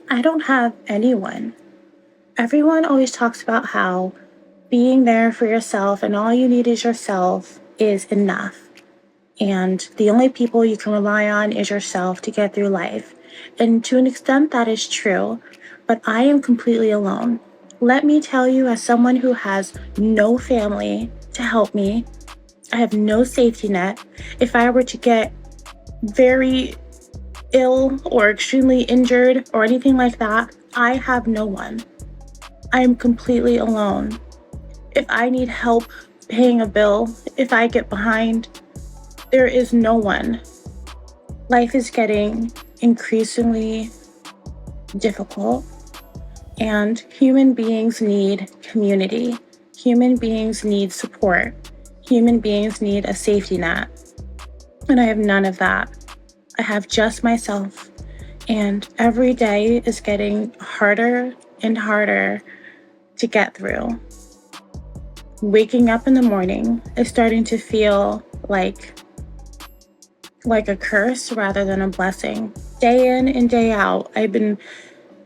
I don't have anyone. Everyone always talks about how being there for yourself and all you need is yourself is enough. And the only people you can rely on is yourself to get through life. And to an extent, that is true. But I am completely alone. Let me tell you, as someone who has no family to help me, I have no safety net. If I were to get very ill or extremely injured or anything like that, I have no one. I am completely alone. If I need help paying a bill, if I get behind, there is no one. Life is getting increasingly difficult, and human beings need community. Human beings need support. Human beings need a safety net. And I have none of that. I have just myself. And every day is getting harder and harder to get through. Waking up in the morning is starting to feel like a curse rather than a blessing. Day in and day out, I've been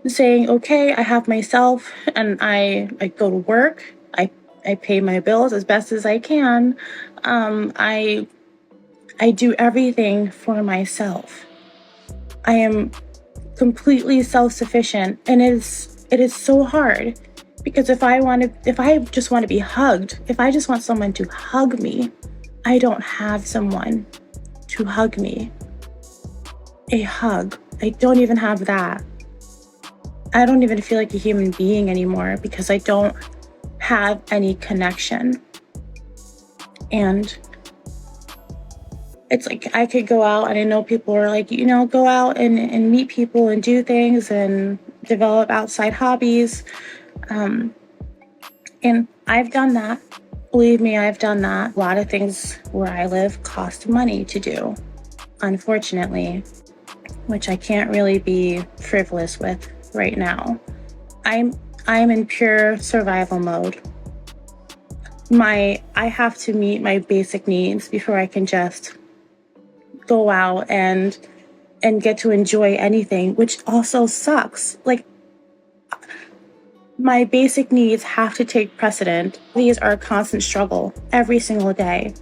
saying, okay, I have myself, and I go to work. I pay my bills as best as I can. I do everything for myself. I am completely self-sufficient, and it is so hard because if I just want to be hugged, if I just want someone to hug me, I don't have someone to hug me. A hug. I don't even have that. I don't even feel like a human being anymore because I don't have any connection. And it's like I could go out, and I know people are like, go out and meet people and do things and develop outside hobbies. And I've done that. Believe me, I've done that. A lot of things where I live cost money to do, unfortunately, which I can't really be frivolous with right now. I'm in pure survival mode. I have to meet my basic needs before I can just go out and get to enjoy anything, which also sucks. Like, my basic needs have to take precedent. These are a constant struggle every single day.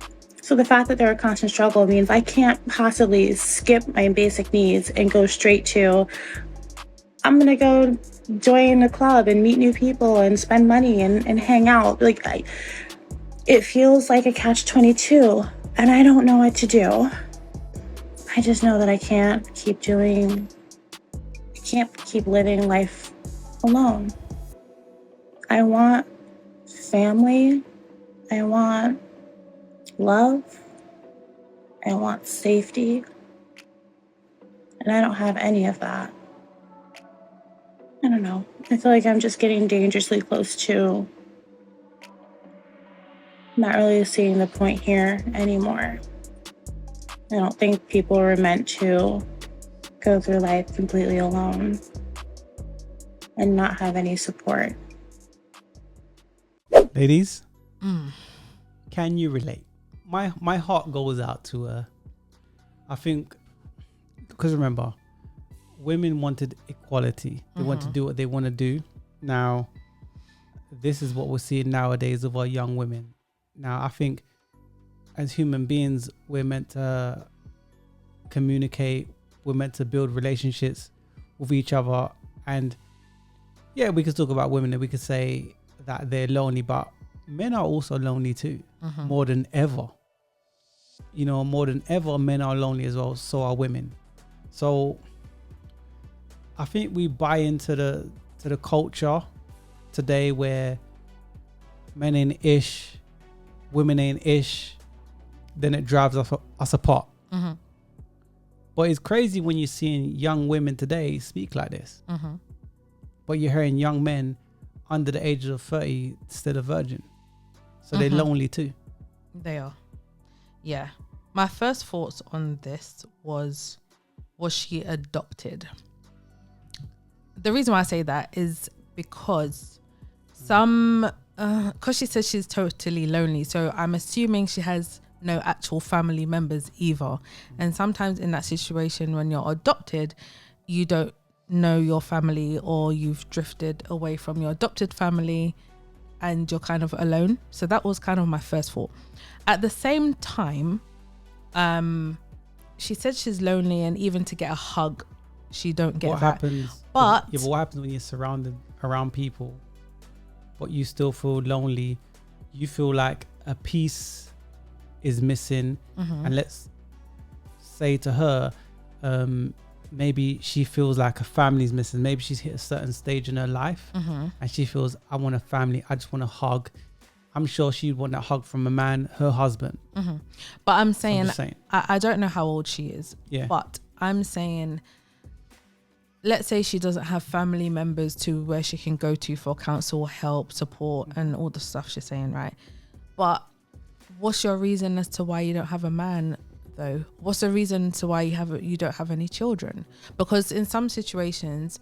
So the fact that they're a constant struggle means I can't possibly skip my basic needs and go straight to, I'm going to go join a club and meet new people and spend money and hang out. It feels like a catch-22, and I don't know what to do. I just know that I can't keep living life alone. I want family. I want love. I want safety. And I don't have any of that. I don't know. I feel like I'm just getting dangerously close to not really seeing the point here anymore. I don't think people were meant to go through life completely alone and not have any support. Ladies, can you relate? My heart goes out to her. I think, because remember, women wanted equality. They want to do what they want to do. Now, this is what we're seeing nowadays of our young women. Now, I think as human beings, we're meant to communicate. We're meant to build relationships with each other. And yeah, we could talk about women and we could say that they're lonely, but men are also lonely too, more than ever. More than ever, men are lonely as well. So are women. So I think we buy into the culture today where men ain't ish, women ain't ish, then it drives us apart. But it's crazy when you're seeing young women today speak like this. But you're hearing young men under the age of 30 still a virgin. So they're lonely too. They are. Yeah. My first thoughts on this was she adopted? The reason why I say that is because because she says she's totally lonely, so I'm assuming she has no actual family members either. And sometimes in that situation when you're adopted, you don't know your family, or you've drifted away from your adopted family and you're kind of alone. So that was kind of my first thought. At the same time, she said she's lonely, and even to get a hug, she don't get What that. happens? But but what happens when you're surrounded around people, but you still feel lonely? You feel like a piece is missing, and let's say to her, maybe she feels like a family's missing. Maybe she's hit a certain stage in her life, and she feels, I want a family. I just want a hug. I'm sure she'd want that hug from a man, her husband. But I'm saying, just saying. I don't know how old she is. Yeah. But I'm saying, let's say she doesn't have family members to where she can go to for counsel, help, support, and all the stuff she's saying, right? But what's your reason as to why you don't have a man, though? What's the reason to why you don't have any children? Because in some situations,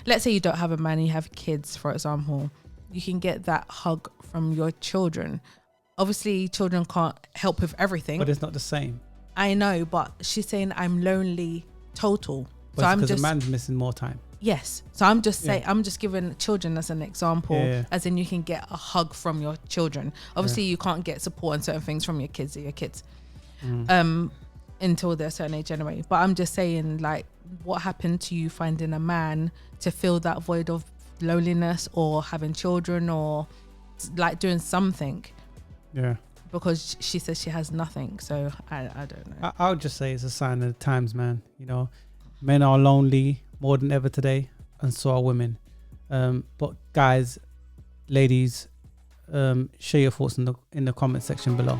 let's say you don't have a man and you have kids, for example, you can get that hug from your children. Obviously, children can't help with everything. But it's not the same. I know, but she's saying I'm lonely total. But So I'm because just, a man's missing more time. yes. So I'm just saying, I'm just giving children as an example, as in you can get a hug from your children. Obviously, you can't get support and certain things from your kids until they're a certain age anyway. But I'm just saying, like, what happened to you finding a man to fill that void of loneliness, or having children, or like doing something? Yeah. Because she says she has nothing. So I don't know. I would just say it's a sign of the times, man. You know, men are lonely more than ever today, and so are women. But guys, ladies, share your thoughts in the comment section below.